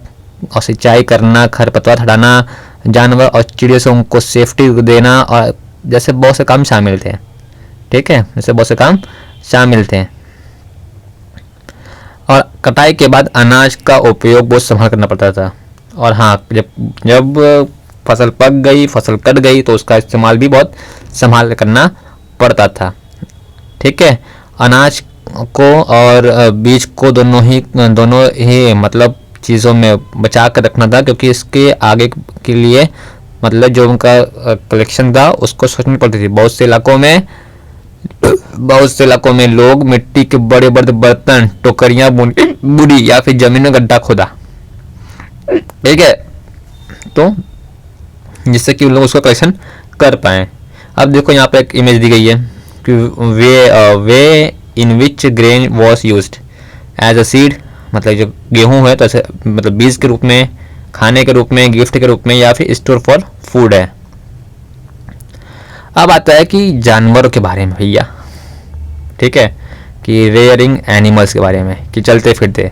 और सिंचाई करना, खरपतवार हटाना, जानवर और चिड़ियों से उनको सेफ्टी देना, और जैसे बहुत से काम शामिल थे। ठीक है, जैसे बहुत से काम शामिल थे। और कटाई के बाद अनाज का उपयोग बहुत संभाल करना पड़ता था। और हाँ, जब फसल पक गई, फसल कट गई, तो उसका इस्तेमाल भी बहुत संभाल करना पड़ता था। ठीक है, अनाज को और बीज को दोनों ही मतलब चीज़ों में बचा कर रखना था, क्योंकि इसके आगे के लिए मतलब जो उनका कलेक्शन था उसको सोचनी पड़ती थी। बहुत से इलाकों में लोग मिट्टी के बड़े बड़े बर्तन, टोकरियां बुनी या फिर जमीन में गड्ढा खोदा। ठीक है, तो जिससे कि उन लोग उसको कलेक्शन कर पाए। अब देखो यहाँ पे एक इमेज दी गई है कि way in which grain was used as a seed, मतलब जो गेहूं है तो ऐसे मतलब बीज के रूप में, खाने के रूप में, गिफ्ट के रूप में, या फिर स्टोर फॉर फूड है। अब आता है कि जानवरों के बारे में भैया। ठीक है, कि रेयरिंग एनिमल्स के बारे में, कि चलते फिरते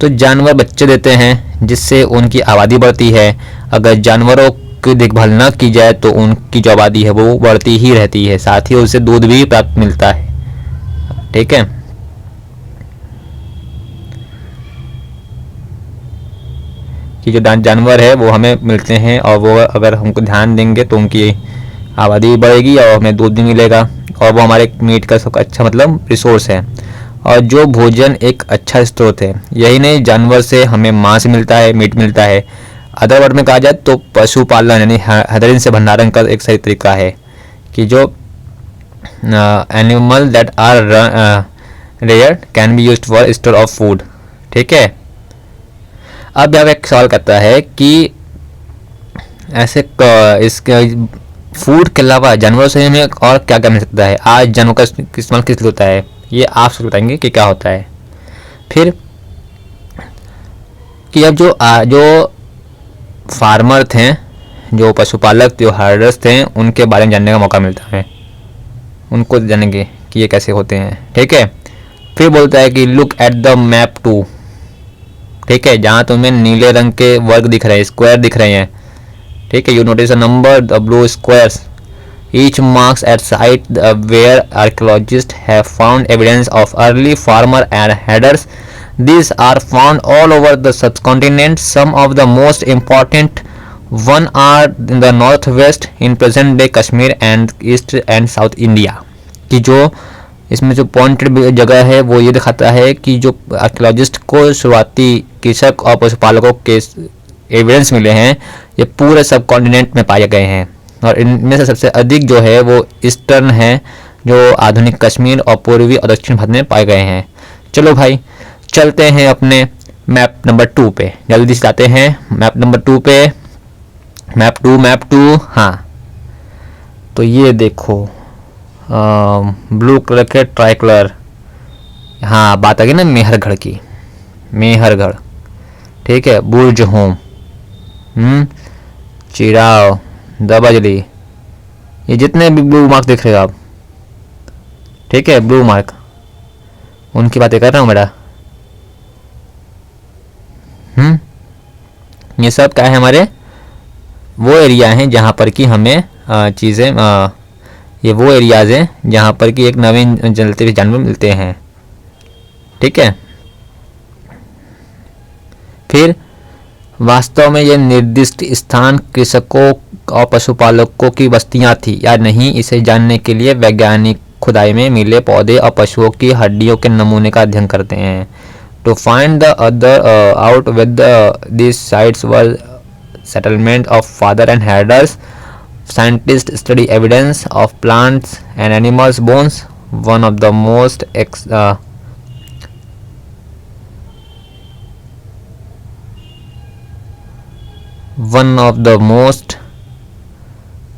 तो जानवर बच्चे देते हैं जिससे उनकी आबादी बढ़ती है। अगर जानवरों की देखभाल न की जाए तो उनकी जो आबादी है वो बढ़ती ही रहती है, साथ ही उससे दूध भी प्राप्त मिलता है। ठीक है, कि जो जानवर है वो हमें मिलते हैं, और वो अगर हमको ध्यान देंगे तो उनकी आबादी भी बढ़ेगी और हमें दूध भी मिलेगा, और वो हमारे मीट का सबका अच्छा मतलब रिसोर्स है, और जो भोजन एक अच्छा स्रोत है। यही नहीं, जानवर से हमें मांस मिलता है, मीट मिलता है। अदर वर्ड में कहा जाए तो पशुपालन यानी हरिन से भंडारण का एक सही तरीका है, कि जो animal that are rear can be used for store of food. ठीक है, अब यहाँ एक सवाल करता है कि ऐसे इसके फूड के अलावा जानवरों से हमें और क्या क्या मिल सकता है। आज जानवर का इस्तेमाल किस लिए होता है, ये आप सब बताएंगे कि क्या होता है। फिर कि अब जो फार्मर थे, जो पशुपालक, जो हर्डर्स थे, उनके बारे में जानने का मौका मिलता है, उनको जानेंगे कि ये कैसे होते हैं। ठीक है, फिर बोलता है कि look at the map two. ठीक है, जहाँ तुम्हें नीले रंग के वर्ग दिख रहे हैं, स्क्वायर दिख रहे हैं। ठीक है, you notice a number the blue squares each marks at site where archaeologist have found evidence of early farmer and herders. These are found all over the subcontinent. Some of the most important one are in the northwest in present day Kashmir and east and south India. कि जो इसमें जो pointed जगह है वो ये दिखाता है कि जो आर्कियोलॉजिस्ट को शुरुआती कृषक और पशुपालकों के एविडेंस मिले हैं ये पूरे सब कॉन्टिनेंट में पाए गए हैं, और इनमें से सबसे अधिक जो है वो ईस्टर्न है, जो आधुनिक कश्मीर और पूर्वी और दक्षिण भारत में पाए गए हैं। चलो भाई चलते हैं अपने मैप नंबर 2 पे, जल्दी से आते हैं मैप नंबर 2 पे। मैप टू हाँ, तो ये देखो ब्लू कलर के ट्राइकलर, हाँ बात आ गई ना मेहरगढ़ की, मेहरगढ़ ठीक है, बुर्ज होम, चिराव, दबजली, ये जितने भी ब्लू मार्क दिख रहे हो आप, ठीक है ब्लू मार्क, उनकी बातें कर रहा हूँ बेटा। ये सब क्या है, हमारे वो एरिया हैं जहाँ पर कि हमें चीज़ें, ये वो एरियाज़ हैं जहाँ पर कि एक नवीन जलते हुए जानवर मिलते हैं, ठीक है। फिर वास्तव में ये निर्दिष्ट स्थान कृषकों और पशुपालकों की बस्तियाँ थी या नहीं, इसे जानने के लिए वैज्ञानिक खुदाई में मिले पौधे और पशुओं की हड्डियों के नमूने का अध्ययन करते हैं। To find the other out with this sites were settlement of father and herders, scientists study evidence of plants and animals bones. One of the most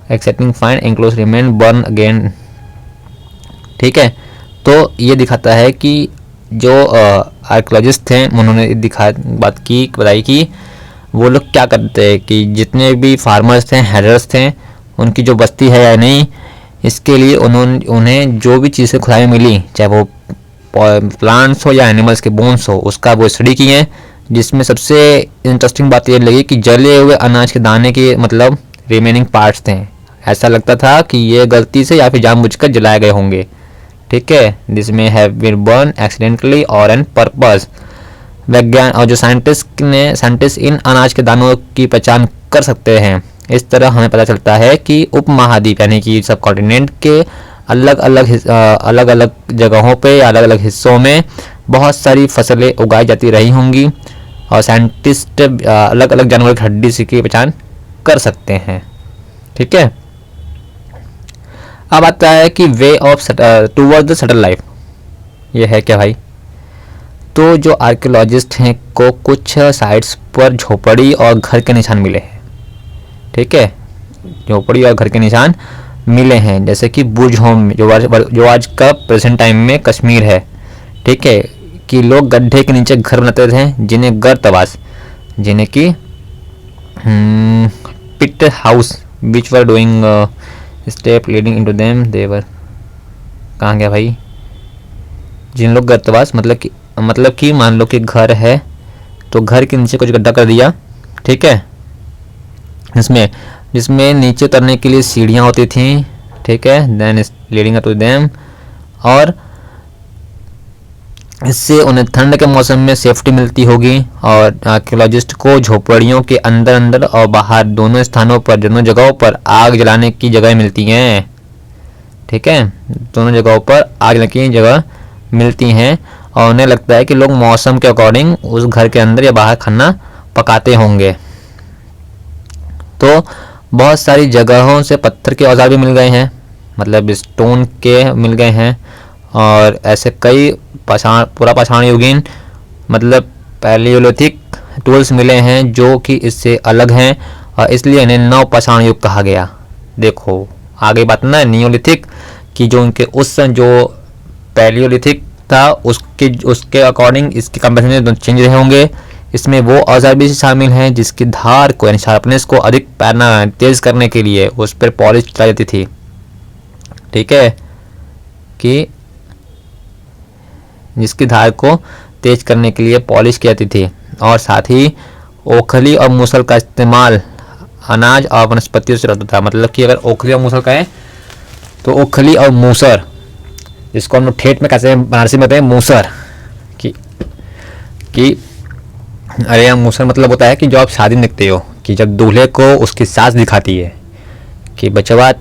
exciting find includes remain born again, ठीक है। तो ये दिखाता है कि जो archaeologist थे उन्होंने बताई कि वो लोग क्या करते हैं कि जितने भी फार्मर्स थे, हेडर्स थे, उनकी जो बस्ती है या नहीं, इसके लिए उन्हें जो भी चीज़ें खुदाई में मिली, चाहे वो प्लांट्स हो या एनिमल्स के बोन्स हो, उसका वो स्टडी किए, जिसमें सबसे इंटरेस्टिंग बात ये लगी कि जले हुए अनाज के दाने के मतलब रिमेनिंग पार्ट्स थे। ऐसा लगता था कि ये गलती से या फिर जानबूझकर जलाए गए होंगे, ठीक है। दिस में हैव बीन बर्न एक्सीडेंटली और एन पर्पस। वैज्ञान और जो साइंटिस्ट इन अनाज के दानों की पहचान कर सकते हैं। इस तरह हमें पता चलता है कि उपमहाद्वीप यानी कि सब कॉन्टिनेंट के अलग अलग जगहों पे, अलग अलग हिस्सों में बहुत सारी फसलें उगाई जाती रही होंगी, और साइंटिस्ट अलग अलग जानवरों की हड्डी की पहचान कर सकते हैं, ठीक है। अब आता है कि way of toward the subtle life, ये है क्या भाई। तो जो आर्कियोलॉजिस्ट हैं को कुछ साइट्स पर झोपड़ी और घर के निशान मिले हैं, ठीक है, झोपड़ी और घर के निशान मिले हैं, जैसे कि बुर्ज होम जो आज का प्रेजेंट टाइम में कश्मीर है, ठीक है, कि लोग गड्ढे के नीचे घर बनाते थे जिन्हें गर्तवास, जिन्हें कि pit house which were doing step leading into them देवर, कहाँ गया भाई, जिन लोग गर्तवास मतलब कि मान लो कि घर है तो घर के नीचे कुछ गड्ढा कर दिया, ठीक है, जिसमें नीचे उतरने के लिए सीढ़ियाँ होती थी, ठीक है, देन लीडिंग टू देम, और इससे उन्हें ठंड के मौसम में सेफ्टी मिलती होगी। और आर्कियोलॉजिस्ट को झोपड़ियों के अंदर और बाहर दोनों जगहों पर आग जलाने की जगह मिलती हैं, ठीक है, दोनों जगहों पर आग जलाने की जगह मिलती हैं, और उन्हें लगता है कि लोग मौसम के अकॉर्डिंग उस घर के अंदर या बाहर खाना पकाते होंगे। तो बहुत सारी जगहों से पत्थर के औजार भी मिल गए हैं, मतलब स्टोन के मिल गए हैं, और ऐसे कई पूरा पाषाण युगीन मतलब पैलियोलिथिक टूल्स मिले हैं जो कि इससे अलग हैं, और इसलिए इन्हें नव पाषाण युग कहा गया। देखो आगे बात ना नियोलिथिक कि जो उनके उस जो पैलियोलिथिक था उसके अकॉर्डिंग इसके कंपेरिजन में चेंज रहे होंगे। इसमें वो औजार भी शामिल हैं जिसकी धार को यानी शार्पनेस को अधिक तेज करने के लिए उस पर पॉलिश चलाई जाती थी, ठीक है, कि जिसकी धार को तेज करने के लिए पॉलिश की जाती थी। और साथ ही ओखली और मूसल का इस्तेमाल अनाज और वनस्पतियों से होता था। मतलब कि अगर ओखली और मूसल कहें तो ओखली और मूसर, जिसको हम लोग ठेठ में कैसे बनारसी में कहते हैं मूसर, कि अरे यहाँ मूसर मतलब होता है कि जो आप शादी में देखते हो कि जब दूल्हे को उसकी सास दिखाती है कि बचवा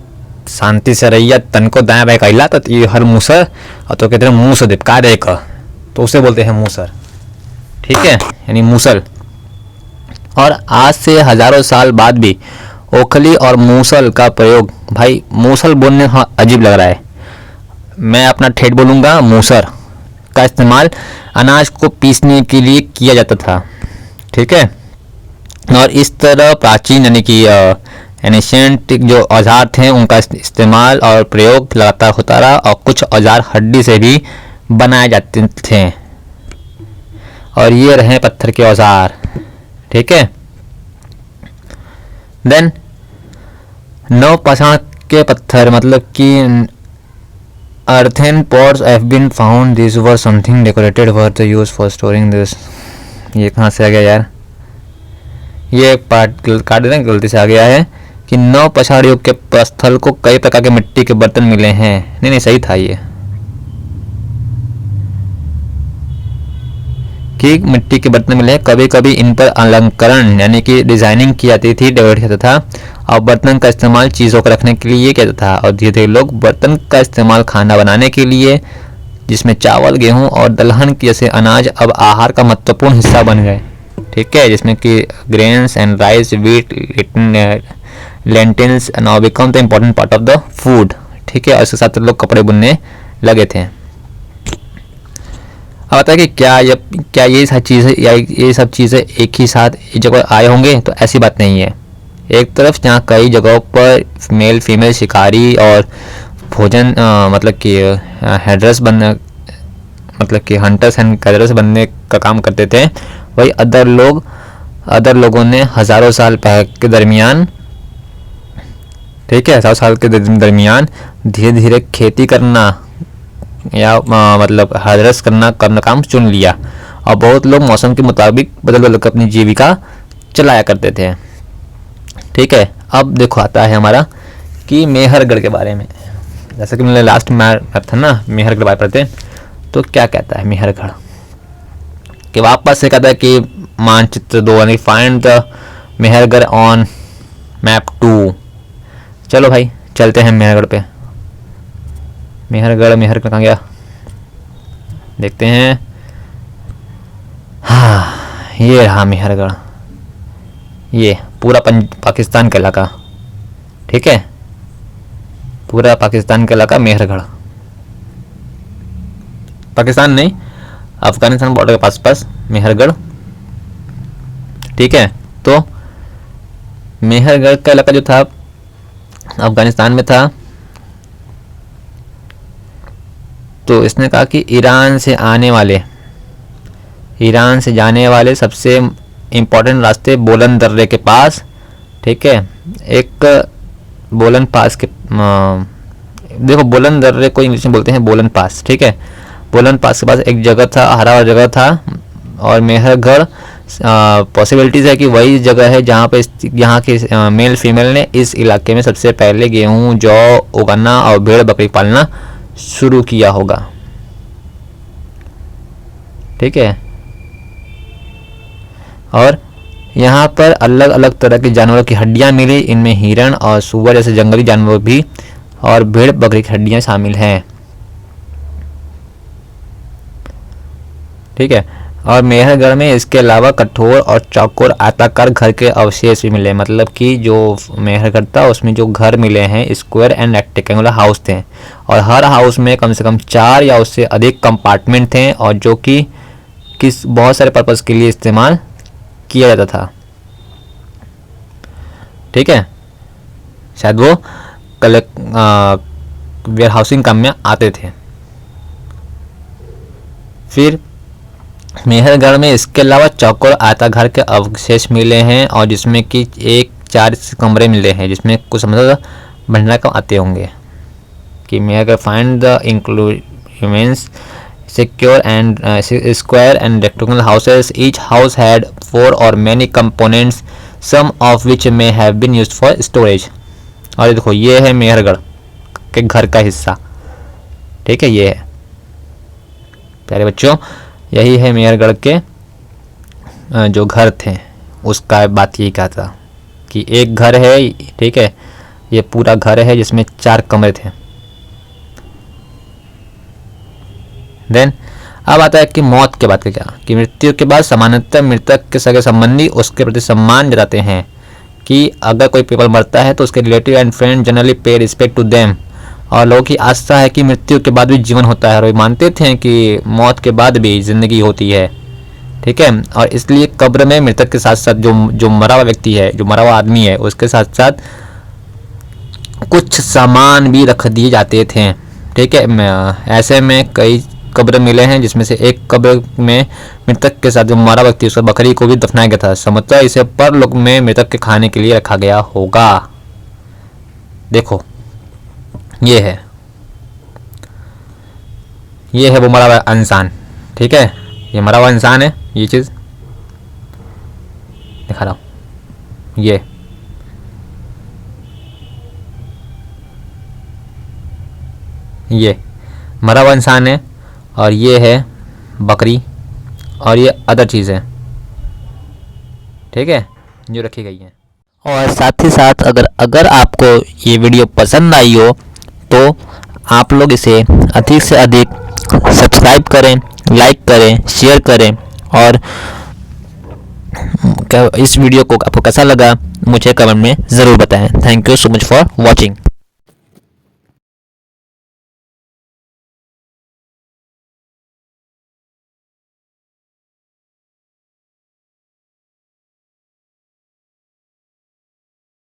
शांति से रहिया, तन को दाएं बाएं कैला तो ये हर मूसर, और तो कहते हैं मुंह से दिपका दे का, तो उसे बोलते हैं मूसर। ठीक है, यानी मूसल। और आज से हजारों साल बाद भी ओखली और मूसल का प्रयोग, भाई मूसल बोलने हाँ अजीब लग रहा है, मैं अपना ठेठ बोलूँगा, मूसर का इस्तेमाल अनाज को पीसने के लिए किया जाता था। ठीक है, और इस तरह प्राचीन यानी कि एनिशियंट जो औजार थे उनका इस्तेमाल और प्रयोग लगातार होता रहा, और कुछ औजार हड्डी से भी बनाए जाते थे, और ये रहे पत्थर के औजार। ठीक है, देन नवपाषाण के पत्थर, मतलब कि earthen pots have been found. These were something decorated were the used for storing this. ये कहाँ से आ गया यार, ये एक पार्ट काट देना, गलती से आ गया है कि नवपाषाण युग के स्थल को कई प्रकार के मिट्टी के बर्तन मिले हैं। नहीं सही था ये कि मिट्टी के बर्तन मिले हैं। कभी कभी इन पर अलंकरण यानी कि डिजाइनिंग की जाती थी, डेकोरेट किया जाता था, और बर्तन का इस्तेमाल चीज़ों को रखने के लिए किया जाता था। और धीरे धीरे लोग बर्तन का इस्तेमाल खाना बनाने के लिए, जिसमें चावल, गेहूं और दलहन जैसे अनाज अब आहार का महत्वपूर्ण हिस्सा बन गए। ठीक है, जिसमें कि grains and rice, wheat, lentils now become the important part of the food. ठीक है, और इसके साथ लोग कपड़े बुनने लगे थे। अब आता है कि क्या ये सब चीज़ें एक ही साथ एक जगह आए होंगे, तो ऐसी बात नहीं है। एक तरफ जहाँ कई जगहों पर मेल फीमेल शिकारी और भोजन मतलब कि हेडर्स बनने, मतलब कि हंटर्स एंड गैदरर्स बनने का काम करते थे, वही अदर लोगों ने हज़ारों साल के दरमियान, ठीक है, 100 साल के दरमियान धीरे धीरे खेती करना या मतलब हार्वेस्ट करना काम चुन लिया, और बहुत लोग मौसम के मुताबिक बदल कर अपनी जीविका चलाया करते थे। ठीक है, अब देखो आता है हमारा कि मेहरगढ़ के बारे में। जैसा कि मैंने लास्ट में था ना, मेहरगढ़ के बारे में पढ़ते, तो क्या कहता है मेहरगढ़ कि वापस से कहता है कि मानचित्र 2 यानी find the Mehrgarh on map 2। चलो भाई चलते हैं मेहरगढ़ पे। मेहरगढ़ कहाँ गया, देखते हैं। हाँ, ये रहा मेहरगढ़, ये पूरा पाकिस्तान का इलाका। ठीक है, पूरा पाकिस्तान का इलाका मेहरगढ़, पाकिस्तान नहीं, अफगानिस्तान बॉर्डर के पास मेहरगढ़। ठीक है, तो मेहरगढ़ का इलाका जो था अफगानिस्तान में था। तो इसने कहा कि ईरान से जाने वाले सबसे इम्पोर्टेंट रास्ते बोलन दर्रे के पास, ठीक है, एक बोलन पास के देखो बोलन दर्रे को इंग्लिश में बोलते हैं बोलन पास। ठीक है, बोलन पास के पास एक जगह था, हरा हुआ जगह था, और मेहरगढ़ पॉसिबिलिटीज़ है कि वही जगह है जहाँ पे यहाँ के मेल फीमेल ने इस इलाके में सबसे पहले गेहूँ, जौ उगाना और भेड़ बकरी पालना शुरू किया होगा। ठीक है, और यहाँ पर अलग अलग तरह के जानवरों की हड्डियाँ मिली, इनमें हिरण और सूअर जैसे जंगली जानवर भी और भेड़ बकरी की हड्डियाँ शामिल हैं। ठीक है, और मेहरगढ़ में इसके अलावा कठोर और चौकोर आयताकार घर के अवशेष भी मिले, मतलब कि जो मेहरगढ़ था उसमें जो घर मिले हैं स्क्वायर एंड रेक्टेंगुलर हाउस थे, और हर हाउस में कम से कम 4 या उससे अधिक कंपार्टमेंट थे, और जो कि किस बहुत सारे पर्पस के लिए इस्तेमाल किया जाता था। ठीक है, शायद वो वेयर हाउसिंग काम में आते थे। फिर मेहरगढ़ में इसके अलावा चौकोर आयताकार के अवशेष मिले हैं, और जिसमें कि 4 कमरे मिले हैं, जिसमें कुछ मतलब भंडारा कम आते होंगे कि Mehrgarh find the includes secure and square and rectangular houses. Each house had 4 or many components, some of which may have been used for storage. और देखो ये है मेहरगढ़ के घर का हिस्सा। ठीक है, ये है प्यारे बच्चों, यही है मेहरगढ़ के जो घर थे उसका बात यही कहा था कि एक घर है। ठीक है, ये पूरा घर है जिसमें 4 कमरे थे। देन अब आता है कि मौत के बाद क्या, कि मृत्यु के बाद सामान्यतः मृतक के सगे संबंधी उसके प्रति सम्मान जताते हैं, कि अगर कोई पीपल मरता है तो उसके रिलेटिव एंड फ्रेंड जनरली पे रिस्पेक्ट टू देम। और लोगों की आस्था है कि मृत्यु के बाद भी जीवन होता है, और वे मानते थे कि मौत के बाद भी जिंदगी होती है। ठीक है, और इसलिए कब्र में मृतक के साथ साथ जो मरा हुआ व्यक्ति है, जो मरा हुआ आदमी है, उसके साथ साथ कुछ सामान भी रख दिए जाते थे। ठीक है, ऐसे में कई कब्र मिले हैं जिसमें से एक कब्र में मृतक के साथ जो मरा व्यक्ति उसका बकरी को भी दफनाया गया था। समझता इसे परलोक में मृतक के खाने के लिए रखा गया होगा। देखो ये है वो मरा हुआ इंसान। ठीक है, ये मरा हुआ इंसान है, ये चीज़ दिखा रहा हूँ। ये मरा हुआ इंसान है, और ये है बकरी, और ये अदर चीज़ है। ठीक है, जो रखी गई है। और साथ ही साथ अगर आपको ये वीडियो पसंद आई हो तो आप लोग इसे अधिक से अधिक सब्सक्राइब करें, लाइक करें, शेयर करें, और इस वीडियो को आपको कैसा लगा मुझे कमेंट में ज़रूर बताएं। Thank you so much for watching.